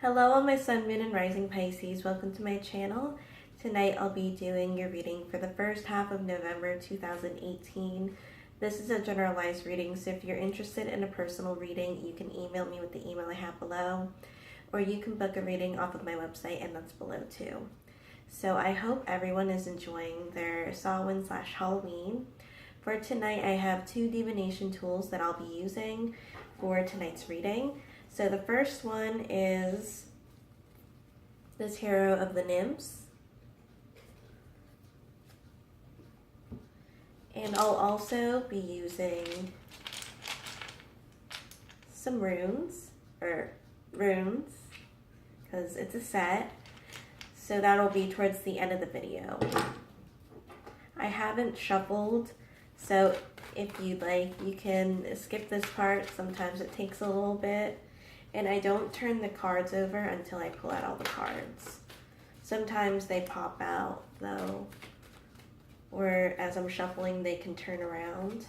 Hello, all my sun, moon, and rising Pisces. Welcome to my channel. Tonight I'll be doing your reading for the first half of November 2018. This is a generalized reading, so if you're interested in a personal reading, you can email me with the email I have below, or you can book a reading off of my website, and that's below too. So I hope everyone is enjoying their Samhain/Halloween. For tonight, I have two divination tools that I'll be using for tonight's reading. So the first one is this Tarot of the Nymphs. And I'll also be using some runes, because it's a set. So that'll be towards the end of the video. I haven't shuffled, so if you'd like, you can skip this part. Sometimes it takes a little bit. And I don't turn the cards over until I pull out all the cards. Sometimes they pop out though, or as I'm shuffling, they can turn around.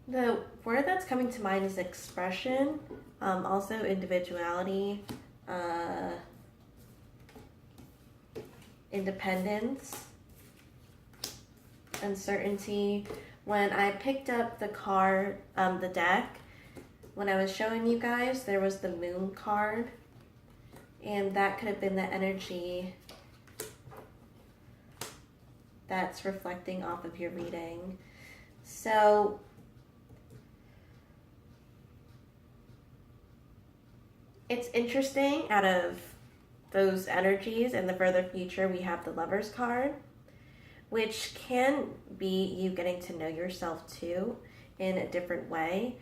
The word that's coming to mind is expression, also individuality, independence, uncertainty. When I picked up the card, the deck, when I was showing you guys, there was the moon card, and that could have been the energy that's reflecting off of your reading. So it's interesting, out of those energies in the further future, we have the Lover's card, which can be you getting to know yourself too in a different way.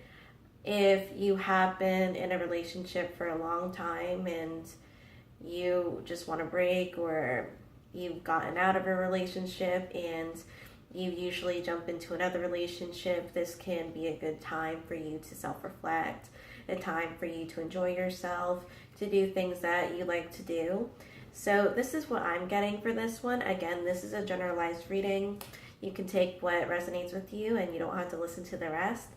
If you have been in a relationship for a long time and you just want to break, or you've gotten out of a relationship and you usually jump into another relationship, this can be a good time for you to self-reflect, a time for you to enjoy yourself, to do things that you like to do. So this is what I'm getting for this one. Again, this is a generalized reading. You can take what resonates with you and you don't have to listen to the rest.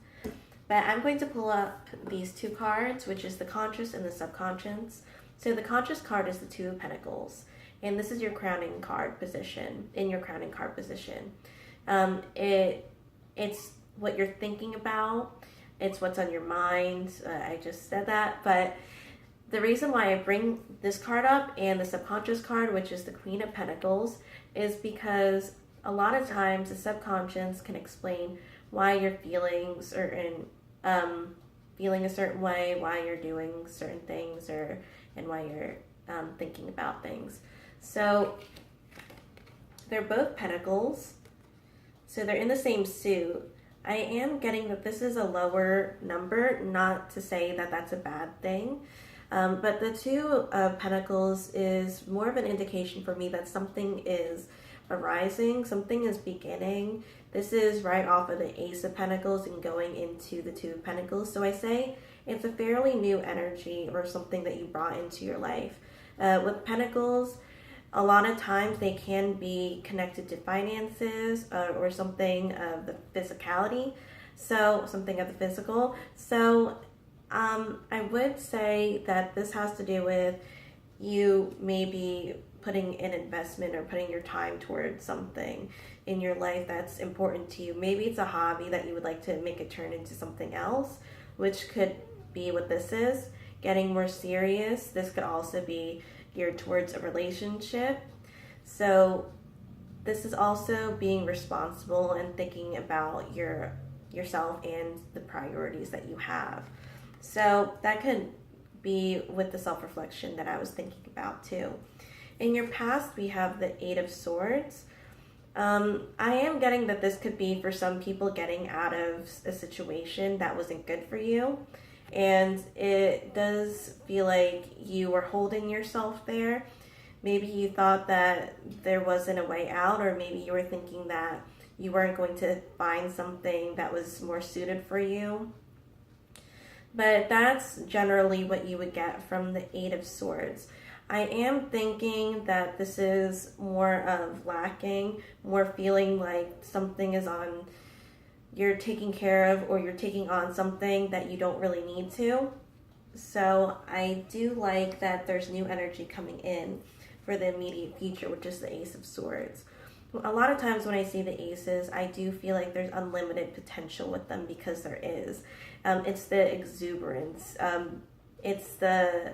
But I'm going to pull up these two cards, which is the conscious and the subconscious. So the conscious card is the Two of Pentacles, and this is your crowning card position, in your crowning card position. It's what you're thinking about. It's what's on your mind. I just said that, but the reason why I bring this card up and the subconscious card, which is the Queen of Pentacles, is because a lot of times the subconscious can explain why you're feeling certain, feeling a certain way, why you're doing certain things, and why you're thinking about things. So they're both Pentacles, so they're in the same suit. I am getting that this is a lower number, not to say that that's a bad thing, but the Two of Pentacles is more of an indication for me that something is arising, something is beginning. This is right off of the Ace of Pentacles and going into the Two of Pentacles, so I say it's a fairly new energy or something that you brought into your life. With Pentacles, a lot of times they can be connected to finances or something of the physicality, so something of the physical. So I would say that this has to do with you maybe putting an investment or putting your time towards something in your life that's important to you. Maybe it's a hobby that you would like to make it turn into something else, which could be what this is. Getting more serious. This could also be geared towards a relationship. So this is also being responsible and thinking about yourself and the priorities that you have. So that could be with the self-reflection that I was thinking about too. In your past, we have the Eight of Swords. I am getting that this could be for some people getting out of a situation that wasn't good for you. And it does feel like you were holding yourself there. Maybe you thought that there wasn't a way out, or maybe you were thinking that you weren't going to find something that was more suited for you. But that's generally what you would get from the Eight of Swords. I am thinking that this is more of lacking, more feeling like something is on, you're taking care of, or you're taking on something that you don't really need to. So I do like that there's new energy coming in for the immediate future, which is the Ace of Swords. A lot of times when I see the aces, I do feel like there's unlimited potential with them, because there is. It's the exuberance. It's the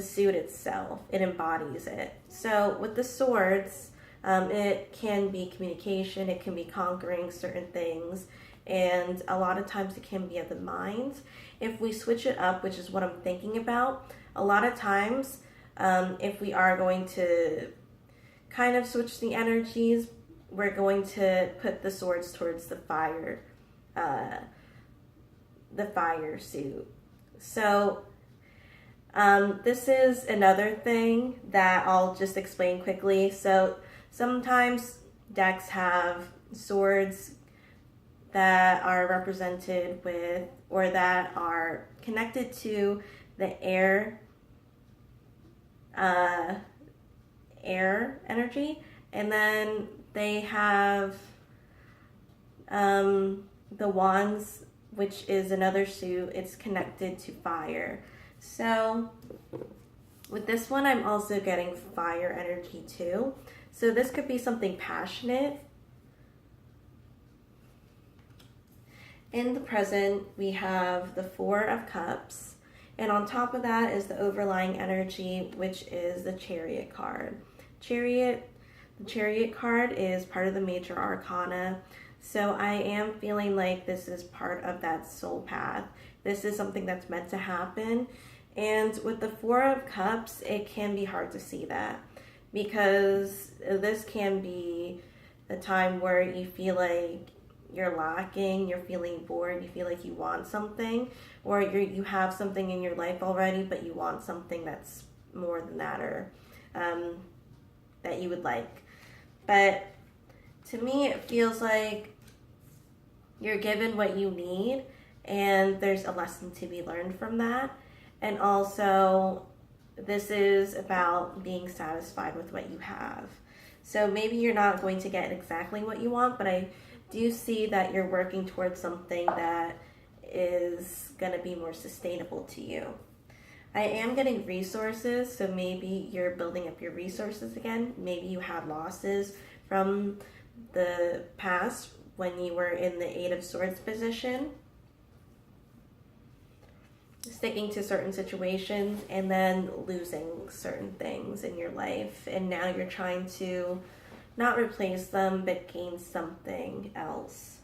suit itself. It embodies it. So with the swords, it can be communication. It can be conquering certain things. And a lot of times it can be of the mind. If we switch it up, which is what I'm thinking about, a lot of times, if we are going to kind of switch the energies, we're going to put the swords towards the fire suit. So this is another thing that I'll just explain quickly. So sometimes decks have swords that are represented with, or that are connected to the air energy, and then they have the wands, which is another suit. It's connected to fire. So with this one, I'm also getting fire energy too. So this could be something passionate. In the present, we have the Four of Cups, and on top of that is the overlying energy, which is the Chariot card. The Chariot card is part of the major arcana. So I am feeling like this is part of that soul path. This is something that's meant to happen. And with the Four of Cups, it can be hard to see that, because this can be a time where you feel like you're lacking, you're feeling bored, you feel like you want something, or you have something in your life already, but you want something that's more than that, or that you would like. But to me, it feels like you're given what you need, and there's a lesson to be learned from that. And also, this is about being satisfied with what you have. So maybe you're not going to get exactly what you want, but I do see that you're working towards something that is going to be more sustainable to you. I am getting resources, so maybe you're building up your resources again. Maybe you had losses from the past when you were in the Eight of Swords position, sticking to certain situations and then losing certain things in your life. And now you're trying to not replace them, but gain something else.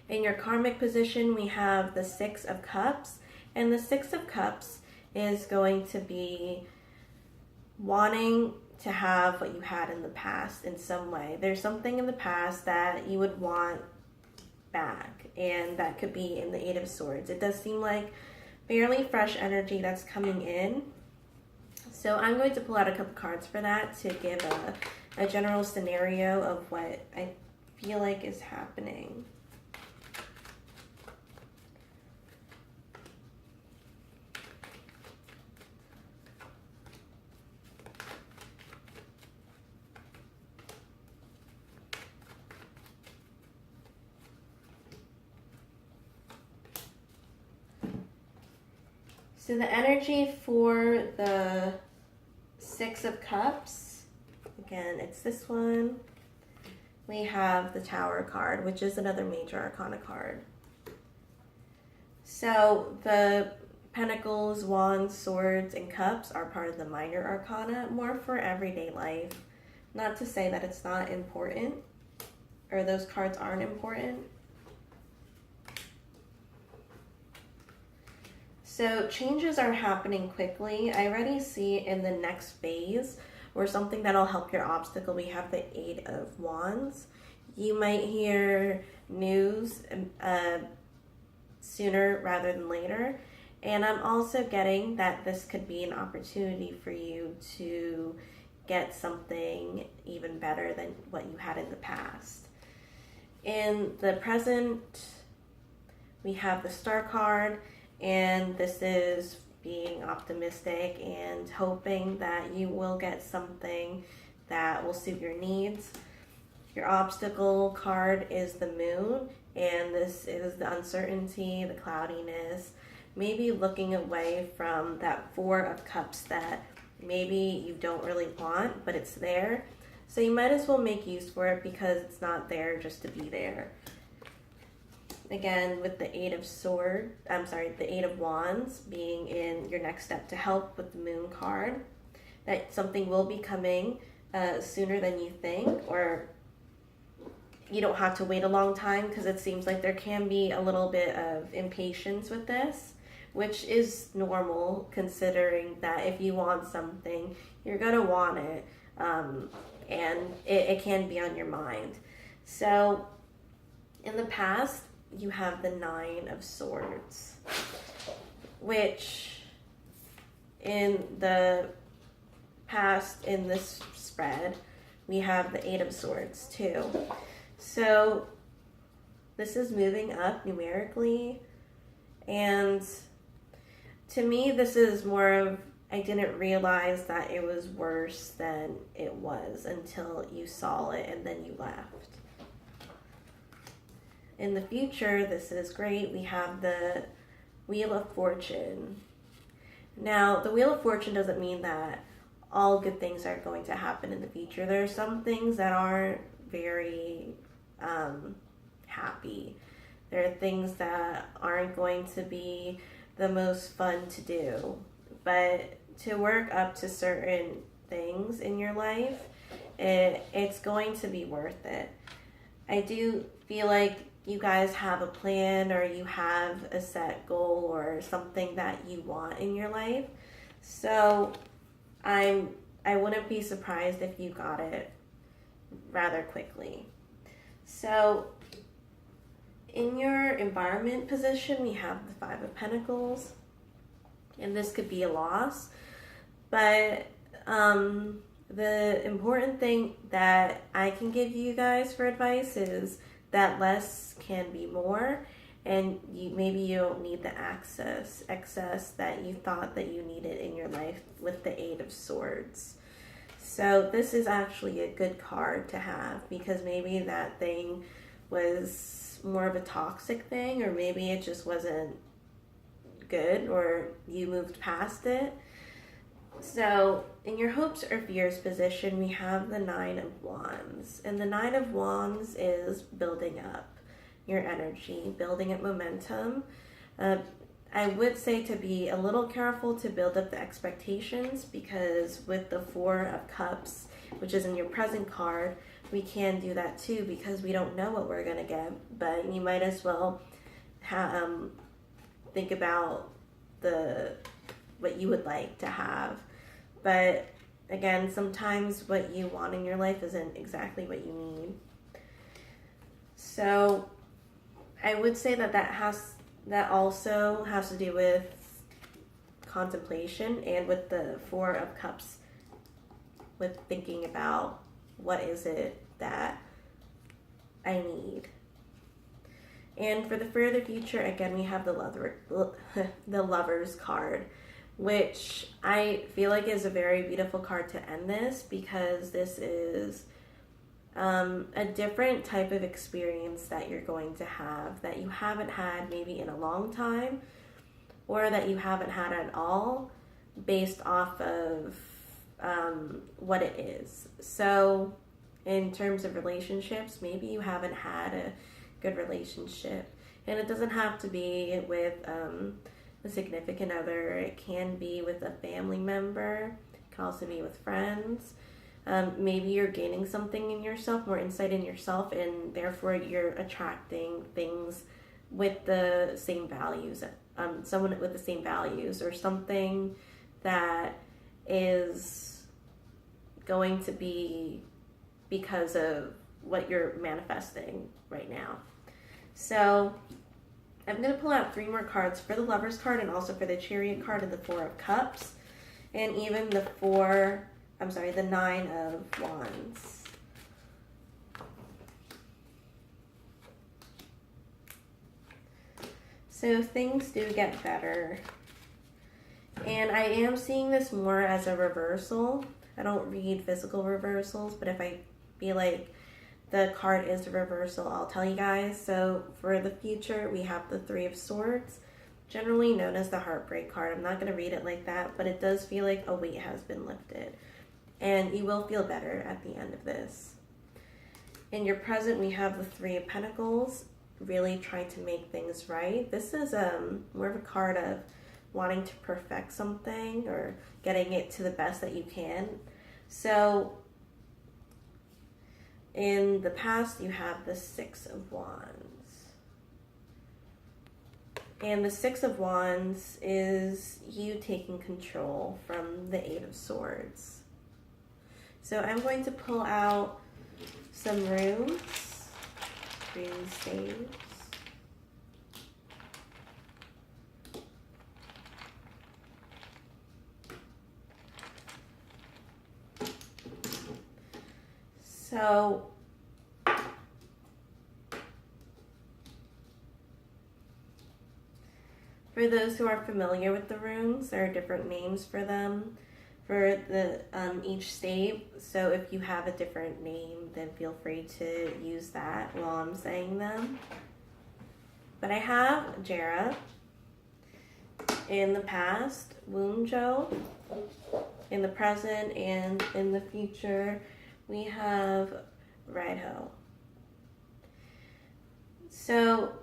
In your karmic position, we have the Six of Cups. And the Six of Cups is going to be wanting to have what you had in the past in some way. There's something in the past that you would want back, and that could be in the Eight of Swords. It does seem like fairly fresh energy that's coming in. So I'm going to pull out a couple cards for that to give a general scenario of what I feel like is happening. So the energy for the Six of Cups, again, it's this one. We have the Tower card, which is another major arcana card. So the Pentacles, Wands, Swords, and Cups are part of the minor arcana, more for everyday life. Not to say that it's not important, or those cards aren't important. So changes are happening quickly. I already see in the next phase, or something that'll help your obstacle, we have the Eight of Wands. You might hear news sooner rather than later. And I'm also getting that this could be an opportunity for you to get something even better than what you had in the past. In the present, we have the Star card, and this is being optimistic and hoping that you will get something that will suit your needs. Your obstacle card is the Moon, and this is the uncertainty, the cloudiness, maybe looking away from that Four of Cups that maybe you don't really want, but it's there. So you might as well make use for it because it's not there just to be there. Again, with the Eight of Wands being in your next step to help with the Moon card, that something will be coming sooner than you think, or you don't have to wait a long time, because it seems like there can be a little bit of impatience with this, which is normal considering that if you want something, you're going to want it, and it can be on your mind. So in the past, you have the Nine of Swords, which in the past in this spread, we have the Eight of Swords too. So this is moving up numerically, and to me this is more of, I didn't realize that it was worse than it was until you saw it and then you left. In the future, this is great. We have the Wheel of Fortune. Now, the Wheel of Fortune doesn't mean that all good things are going to happen in the future. There are some things that aren't very happy. There are things that aren't going to be the most fun to do. But to work up to certain things in your life, it's going to be worth it. I do feel like you guys have a plan, or you have a set goal or something that you want in your life. So I wouldn't be surprised if you got it rather quickly. So in your environment position, we have the Five of Pentacles, and this could be a loss, but the important thing that I can give you guys for advice is that less can be more, and maybe you don't need the excess that you thought that you needed in your life with the Eight of Swords. So this is actually a good card to have, because maybe that thing was more of a toxic thing, or maybe it just wasn't good, or you moved past it. So in your hopes or fears position, we have the Nine of Wands, and the Nine of Wands is building up your energy, building up momentum. I would say to be a little careful to build up the expectations, because with the Four of Cups, which is in your present card, we can do that too, because we don't know what we're going to get. But you might as well think about what you would like to have. But again, sometimes what you want in your life isn't exactly what you need. So I would say that also has to do with contemplation, and with the Four of Cups, with thinking about what is it that I need. And for the further future, again, we have the Lovers card, which I feel like is a very beautiful card to end this, because this is a different type of experience that you're going to have that you haven't had maybe in a long time, or that you haven't had at all, based off of what it is. So in terms of relationships, maybe you haven't had a good relationship, and it doesn't have to be with a significant other. It can be with a family member. It can also be with friends. Maybe you're gaining something in yourself, more insight in yourself, and therefore you're attracting things with the same values, someone with the same values, or something that is going to be because of what you're manifesting right now. So I'm going to pull out 3 more cards for the Lovers card and also for the Chariot card and the 4 of Cups. And even the 9 of Wands. So things do get better. And I am seeing this more as a reversal. I don't read physical reversals, but if I feel like the card is a reversal, I'll tell you guys. So for the future, we have the 3 of Swords, generally known as the Heartbreak card. I'm not going to read it like that, but it does feel like a weight has been lifted. And you will feel better at the end of this. In your present, we have the 3 of Pentacles, really trying to make things right. This is more of a card of wanting to perfect something or getting it to the best that you can. So in the past, you have the 6 of Wands. And the 6 of Wands is you taking control from the 8 of Swords. So I'm going to pull out some runes, rune staves. So for those who are familiar with the runes, there are different names for them for the each stave. So if you have a different name, then feel free to use that while I'm saying them. But I have Jera in the past, Woonjo in the present, and in the future we have Raiho. So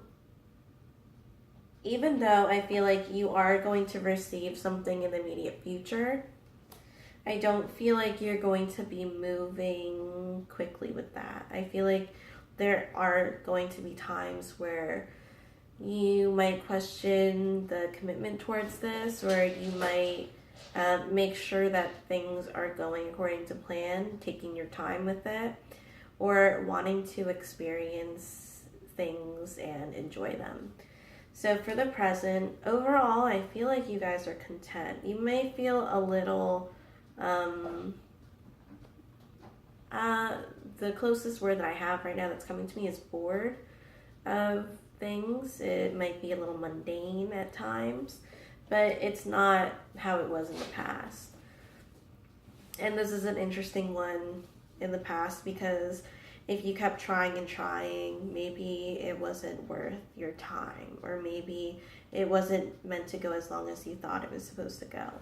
even though I feel like you are going to receive something in the immediate future, I don't feel like you're going to be moving quickly with that. I feel like there are going to be times where you might question the commitment towards this, or you might make sure that things are going according to plan, taking your time with it, or wanting to experience things and enjoy them. So for the present, overall, I feel like you guys are content. You may feel a little, the closest word that I have right now that's coming to me is bored of things. It might be a little mundane at times, but it's not how it was in the past. And this is an interesting one in the past because if you kept trying and trying, maybe it wasn't worth your time, or maybe it wasn't meant to go as long as you thought it was supposed to go.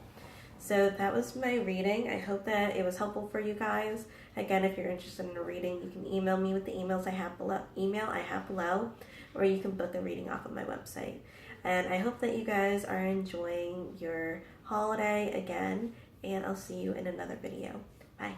So that was my reading. I hope that it was helpful for you guys. Again, if you're interested in a reading, you can email me with the emails I have below, or you can book a reading off of my website. And I hope that you guys are enjoying your holiday again, and I'll see you in another video. Bye.